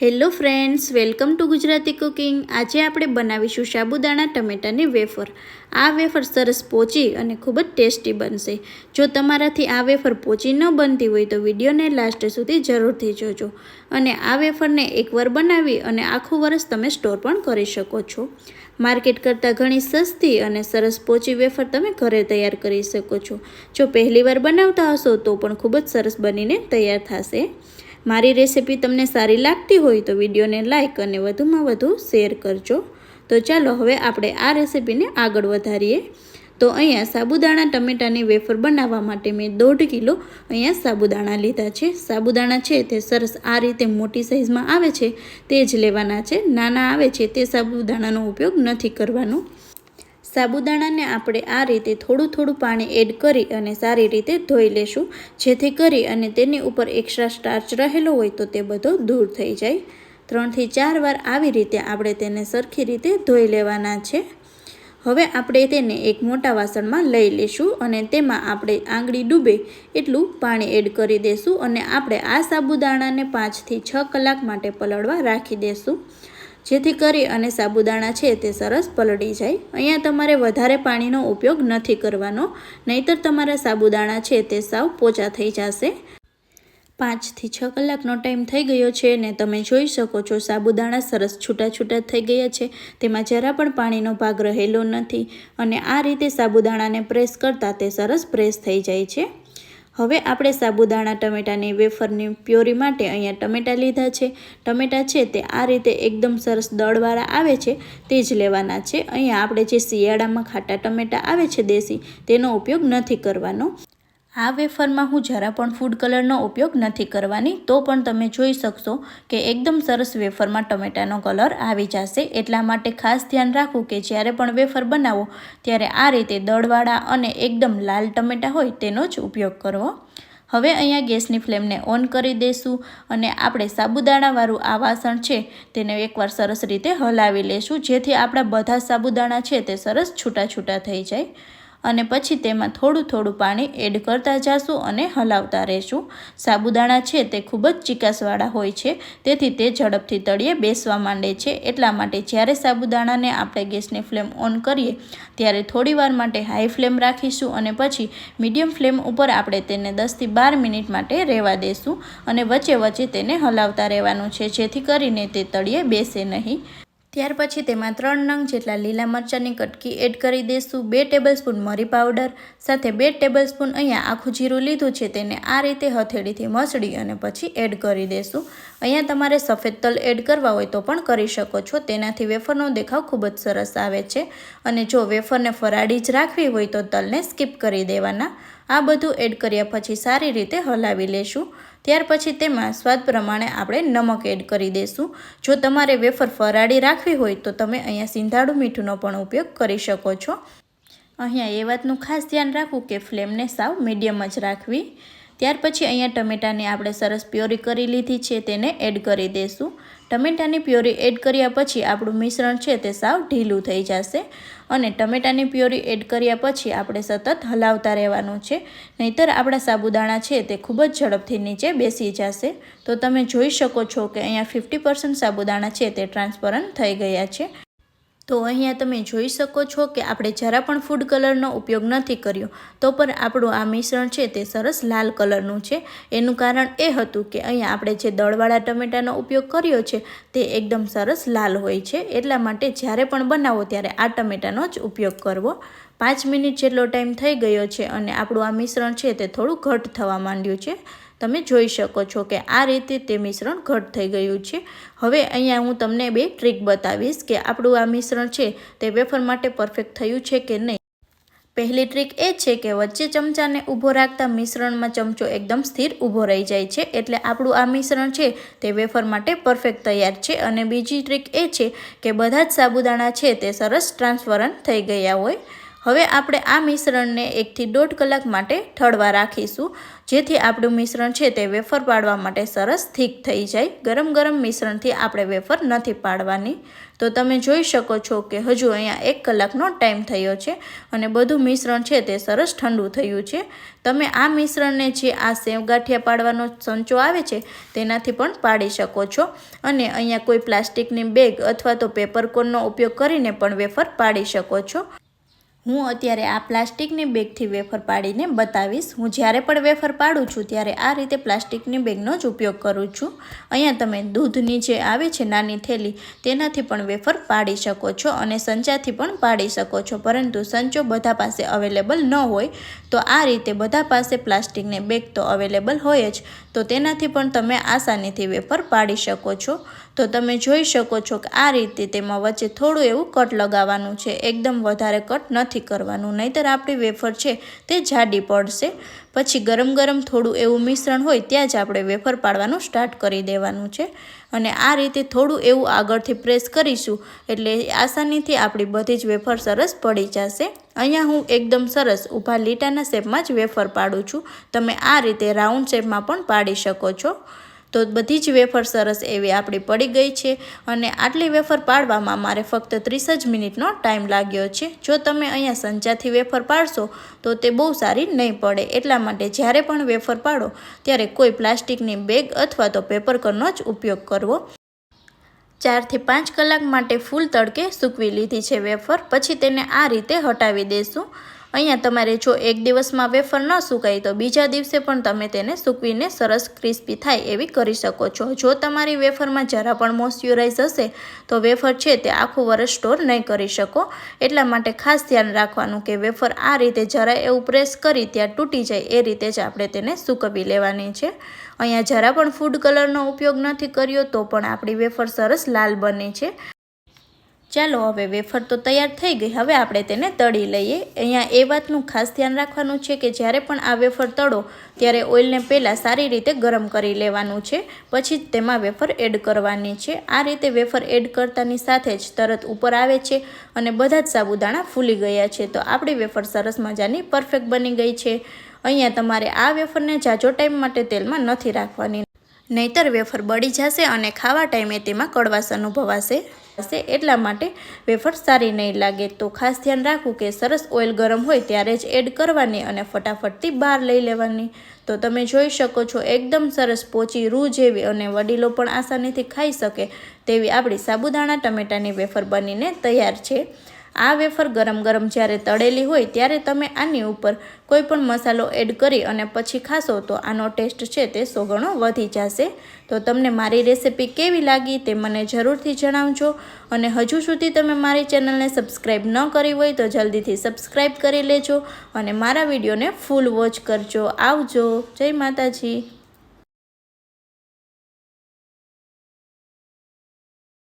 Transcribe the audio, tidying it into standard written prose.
Hello friends, welcome to Gujarati cooking. આજે આપણે બનાવીશું સાબુદાણા ટમેટાની વેફર। આ વેફર સરસ પોચી અને ખૂબ જ ટેસ્ટી બનશે। જો તમારાથી આ વેફર પોચી ન બનતી હોય તો વિડીયોને લાસ્ટ સુધી જરૂરથી જોજો। અને આ વેફરને એકવાર બનાવી અને આખું વર્ષ તમે સ્ટોર પણ કરી શકો છો। માર્કેટ કરતાં ઘણી સસ્તી અને સરસ પોચી વેફર તમે ઘરે તૈયાર કરી શકો છો। જો પહેલીવાર બનાવતા હશો તો પણ ખૂબ જ સરસ બનીને તૈયાર થશે। મારી રેસિપી તમને સારી લાગતી હોય તો વિડીયોને લાઇક અને વધુમાં વધુ શેર કરજો। તો ચાલો હવે આપણે આ રેસિપીને આગળ વધારીએ। તો અહીંયા સાબુદાણા ટમેટાની વેફર બનાવવા માટે મેં 1.5 કિલો અહીંયા સાબુદાણા લીધા છે। સાબુદાણા છે તે સરસ આ રીતે મોટી સાઇઝમાં આવે છે તે જ લેવાના છે। નાના આવે છે તે સાબુદાણાનો ઉપયોગ નથી કરવાનો। સાબુદાણાને આપણે આ રીતે થોડું થોડું પાણી એડ કરી અને સારી રીતે ધોઈ લેશું, જેથી કરી અને તેની ઉપર એક્સ્ટ્રા સ્ટાર્ચ રહેલો હોય તો તે બધો દૂર થઈ જાય। 3 થી 4 વાર આવી રીતે આપણે તેને સરખી રીતે ધોઈ લેવાના છે। હવે આપણે તેને એક મોટા વાસણમાં લઈ લેશું અને તેમાં આપણે આંગળી ડૂબે એટલું પાણી એડ કરી દેશું અને આપણે આ સાબુદાણાને 5 થી 6 કલાક માટે પલળવા રાખી દેશું, જેથી કરી અને સાબુદાણા છે તે સરસ પલળી જાય। અહીંયા તમારે વધારે પાણીનો ઉપયોગ નથી કરવાનો, નહીંતર તમારા સાબુદાણા છે તે સાવ પોચા થઈ જશે। 5 થી 6 કલાકનો ટાઈમ થઈ ગયો છે ને તમે જોઈ શકો છો સાબુદાણા સરસ છૂટા છૂટા થઈ ગયા છે, તેમાં જરા પણ પાણીનો ભાગ રહેલો નથી અને આ રીતે સાબુદાણાને પ્રેસ કરતાં તે સરસ પ્રેસ થઈ જાય છે। હવે આપણે સાબુદાણા ટમેટાની વેફરની પ્યોરી માટે અહીંયા ટમેટાં લીધા છે। ટમેટાં છે તે આ રીતે એકદમ સરસ દળવાળા આવે છે તે જ લેવાના છે। અહીંયા આપણે જે શિયાળામાં ખાટા ટમેટાં આવે છે દેશી, તેનો ઉપયોગ નથી કરવાનો। આ વેફરમાં હું જરા પણ ફૂડ કલરનો ઉપયોગ નથી કરવાની, તો પણ તમે જોઈ શકશો કે એકદમ સરસ વેફરમાં ટમેટાનો કલર આવી જશે। એટલા માટે ખાસ ધ્યાન રાખવું કે જ્યારે પણ વેફર બનાવો ત્યારે આ રીતે દળવાળા અને એકદમ લાલ ટમેટાં હોય તેનો જ ઉપયોગ કરવો। હવે અહીંયા ગેસની ફ્લેમને ઓન કરી દઈશું અને આપણે સાબુદાણાવાળું આ વાસણ છે તેને એકવાર સરસ રીતે હલાવી લેશું, જેથી આપણા બધા સાબુદાણા છે તે સરસ છૂટા છૂટા થઈ જાય। અને પછી તેમાં થોડું થોડું પાણી એડ કરતા જશું અને હલાવતા રહેશું। સાબુદાણા છે તે ખૂબ જ ચીકાસવાળા હોય છે, તેથી તે ઝડપથી તળિયે બેસવા માંડે છે। એટલા માટે જ્યારે સાબુદાણાને આપણે ગેસની ફ્લેમ ઓન કરીએ ત્યારે થોડીવાર માટે હાઈ ફ્લેમ રાખીશું અને પછી મીડિયમ ફ્લેમ ઉપર આપણે તેને 10 થી 12 મિનિટ માટે રહેવા દઈશું અને વચ્ચે વચ્ચે તેને હલાવતા રહેવાનું છે, જેથી કરીને તે તળિયે બેસે નહીં। ત્યાર પછી તેમાં 3 નંગ જેટલા લીલા મરચાંની કટકી એડ કરી દઈશું। 2 ટેબલસ્પૂન મરી પાવડર સાથે 2 ટેબલસ્પૂન અહીંયા આખું જીરું લીધું છે, તેને આ રીતે હથેળીથી મસળી અને પછી એડ કરી દઈશું। અહીંયા તમારે સફેદ તલ એડ કરવા હોય તો પણ કરી શકો છો, તેનાથી વેફરનો દેખાવ ખૂબ જ સરસ આવે છે। અને જો વેફરને ફરાળી જ રાખવી હોય તો તલને સ્કીપ કરી દેવાના। આ બધું એડ કર્યા પછી સારી રીતે હલાવી લેશું। ત્યાર પછી તેમાં સ્વાદ પ્રમાણે આપણે નમક એડ કરી દઈશું। જો તમારે વેફર ફરાળી રાખવી હોય તો તમે અહીંયા સિંધાડું મીઠુંનો પણ ઉપયોગ કરી શકો છો। અહીંયા એ વાતનું ખાસ ધ્યાન રાખવું કે ફ્લેમને સાવ મીડિયમ જ રાખવી। ત્યાર પછી અહીંયા ટમેટાની આપણે સરસ પ્યોરી કરી લીધી છે, તેને એડ કરી દઈશું। ટમેટાની પ્યોરી એડ કર્યા પછી આપણું મિશ્રણ છે તે સાવ ઢીલું થઈ જશે અને ટમેટાની પ્યોરી એડ કર્યા પછી આપણે સતત હલાવતા રહેવાનું છે, નહીંતર આપણા સાબુદાણા છે તે ખૂબ જ ઝડપથી નીચે બેસી જશે। તો તમે જોઈ શકો છો કે અહીંયા 50% સાબુદાણા છે તે ટ્રાન્સપરન્ટ થઈ ગયા છે। તો અહીંયા તમે જોઈ શકો છો કે આપણે જરા પણ ફૂડ કલરનો ઉપયોગ નથી કર્યો, તો પણ આપણું આ મિશ્રણ છે તે સરસ લાલ કલરનું છે। એનું કારણ એ હતું કે અહીંયા આપણે જે દળવાળા ટમેટાનો ઉપયોગ કર્યો છે તે એકદમ સરસ લાલ હોય છે, એટલા માટે જ્યારે પણ બનાવો ત્યારે આ ટમેટાનો જ ઉપયોગ કરવો। 5 મિનિટ જેટલો ટાઈમ થઈ ગયો છે અને આપણું આ મિશ્રણ છે તે થોડું ઘટ થવા માંડ્યું છે। તમે જોઈ શકો છો કે આ રીતે તે મિશ્રણ ઘટ થઈ ગયું છે। હવે અહીંયા હું તમને 2 ટ્રીક બતાવીશ કે આપણું આ મિશ્રણ છે તે વેફર માટે પરફેક્ટ થયું છે કે નહીં। પહેલી ટ્રીક એ છે કે વચ્ચે ચમચાને ઊભો રાખતા મિશ્રણમાં ચમચો એકદમ સ્થિર ઊભો રહી જાય છે, એટલે આપણું આ મિશ્રણ છે તે વેફર માટે પરફેક્ટ તૈયાર છે। અને બીજી ટ્રીક એ છે કે બધા જ સાબુદાણા છે તે સરસ ટ્રાન્સપરન્ટ થઈ ગયા હોય। હવે આપણે આ મિશ્રણને 1 થી 1.5 કલાક માટે ઠળવા રાખીશું, જેથી આપણું મિશ્રણ છે તે વેફર પાડવા માટે સરસ થીક થઈ જાય. ગરમ ગરમ મિશ્રણથી આપણે વેફર નથી પાડવાની. તો તમે જોઈ શકો છો કે હજુ અહીંયા 1 કલાકનો ટાઈમ થયો છે અને બધું મિશ્રણ છે તે સરસ ઠંડુ થયું છે. તમે આ મિશ્રણને જે આ સેવ ગાંઠિયા પાડવાનો સંચો આવે છે તેનાથી પણ પાડી શકો છો, અને અહીંયા કોઈ પ્લાસ્ટિકની બેગ અથવા તો પેપરકોનનો ઉપયોગ કરીને પણ વેફર પાડી શકો છો. હું અત્યારે આ પ્લાસ્ટિકની બેગથી વેફર પાડીને બતાવીશ. હું જ્યારે પણ વેફર પાડું છું ત્યારે આ રીતે પ્લાસ્ટિકની બેગનો જ ઉપયોગ કરું છું. અહીંયા તમે દૂધની જે આવે છે નાની થેલી તેનાથી પણ વેફર પાડી શકો છો અને સંચાથી પણ પાડી શકો છો, પરંતુ સંચો બધા પાસે અવેલેબલ ન હોય તો આ રીતે બધા પાસે પ્લાસ્ટિકની બેગ તો અવેલેબલ હોય જ, તો તેનાથી પણ તમે આસાનીથી વેફર પાડી શકો છો. તો તમે જોઈ શકો છો કે આ રીતે તેમાં વચ્ચે થોડું એવું કટ લગાવવાનું છે, એકદમ વધારે કટ નથી કરવાનું, નહીંતર આપણી વેફર છે તે જાડી પડશે. પછી ગરમ ગરમ થોડું એવું મિશ્રણ હોય ત્યાં જ આપણે વેફર પાડવાનું સ્ટાર્ટ કરી દેવાનું છે, અને આ રીતે થોડું એવું આગળથી પ્રેસ કરીશું એટલે આસાનીથી આપણી બધી જ વેફર સરસ પડી જશે. અહીંયા હું એકદમ સરસ ઊભા લીટાના શેપમાં જ વેફર પાડું છું. તમે આ રીતે રાઉન્ડ શેપમાં પણ પાડી શકો છો. તો બધી જ વેફર સરસ એવી આપણી પડી ગઈ છે, અને આટલી વેફર પાડવામાં મારે ફક્ત 30 જ મિનિટનો ટાઈમ લાગ્યો છે. જો તમે અહીંયા સંચાથી વેફર પાડશો તો તે બહુ સારી નહીં પડે, એટલા માટે જ્યારે પણ વેફર પાડો ત્યારે કોઈ પ્લાસ્ટિકની બેગ અથવા તો પેપરકોનનો જ ઉપયોગ કરવો. 4 થી 5 કલાક માટે ફૂલ તડકે સૂકવી લીધી છે વેફર. પછી તેને આ રીતે હટાવી દઈશું. અહીંયા તમારે જો એક દિવસમાં વેફર ન સુકાય તો બીજા દિવસે પણ તમે તેને સૂકવીને સરસ ક્રિસ્પી થાય એવી કરી શકો છો. જો તમારી વેફરમાં જરા પણ મોઇશ્ચરાઇઝ હશે તો વેફર છે તે આખું વર્ષ સ્ટોર નહીં કરી શકો. એટલા માટે ખાસ ધ્યાન રાખવાનું કે વેફર આ રીતે જરા એવું પ્રેસ કરી ત્યાં તૂટી જાય એ રીતે જ આપણે તેને સૂકવી લેવાની છે. અહીંયા જરા પણ ફૂડ કલરનો ઉપયોગ નથી કર્યો તો પણ આપણી વેફર સરસ લાલ બની છે. ચાલો હવે વેફર તો તૈયાર થઈ ગઈ, હવે આપણે તેને તળી લઈએ. અહીંયા એ વાતનું ખાસ ધ્યાન રાખવાનું છે કે જ્યારે પણ આ વેફર તળો ત્યારે ઓઇલને પહેલાં સારી રીતે ગરમ કરી લેવાનું છે, પછી જ તેમાં વેફર એડ કરવાની છે. આ રીતે વેફર એડ કરતાની સાથે જ તરત ઉપર આવે છે અને બધા જ સાબુદાણા ફૂલી ગયા છે. તો આપણી વેફર સરસ મજાની પરફેક્ટ બની ગઈ છે. અહીંયા તમારે આ વેફરને ઝાઝો ટાઈમ માટે તેલમાં નથી રાખવાની, નહીંતર વેફર બળી જશે અને ખાવા ટાઈમે તેમાં કડવાશ અનુભવાશે. એટલા માટે વેફર સારી નહીં લાગે. તો ખાસ ધ્યાન રાખવું કે સરસ ઓઇલ ગરમ હોય ત્યારે જ એડ કરવાની અને ફટાફટથી બહાર લઈ લેવાની. તો તમે જોઈ શકો છો એકદમ સરસ પોચી રૂ જેવી અને વડીલો પણ આસાનીથી ખાઈ શકે તેવી આપણી સાબુદાણા ટમેટાની વેફર બનીને તૈયાર છે. આ વેફર ગરમ ગરમ જ્યારે તળેલી હોય ત્યારે તમે આની ઉપર કોઈ પણ મસાલો એડ કરી અને પછી ખાશો તો આનો ટેસ્ટ છે તે 100 ગણો વધી જશે. તો તમને મારી રેસિપી કેવી લાગી તે મને જરૂરથી જણાવજો, અને હજુ સુધી તમે મારી ચેનલને સબસ્ક્રાઈબ ન કરી હોય તો જલ્દીથી સબસ્ક્રાઈબ કરી લેજો અને મારા વિડીયોને ફૂલ વોચ કરજો. આવજો. જય માતાજી.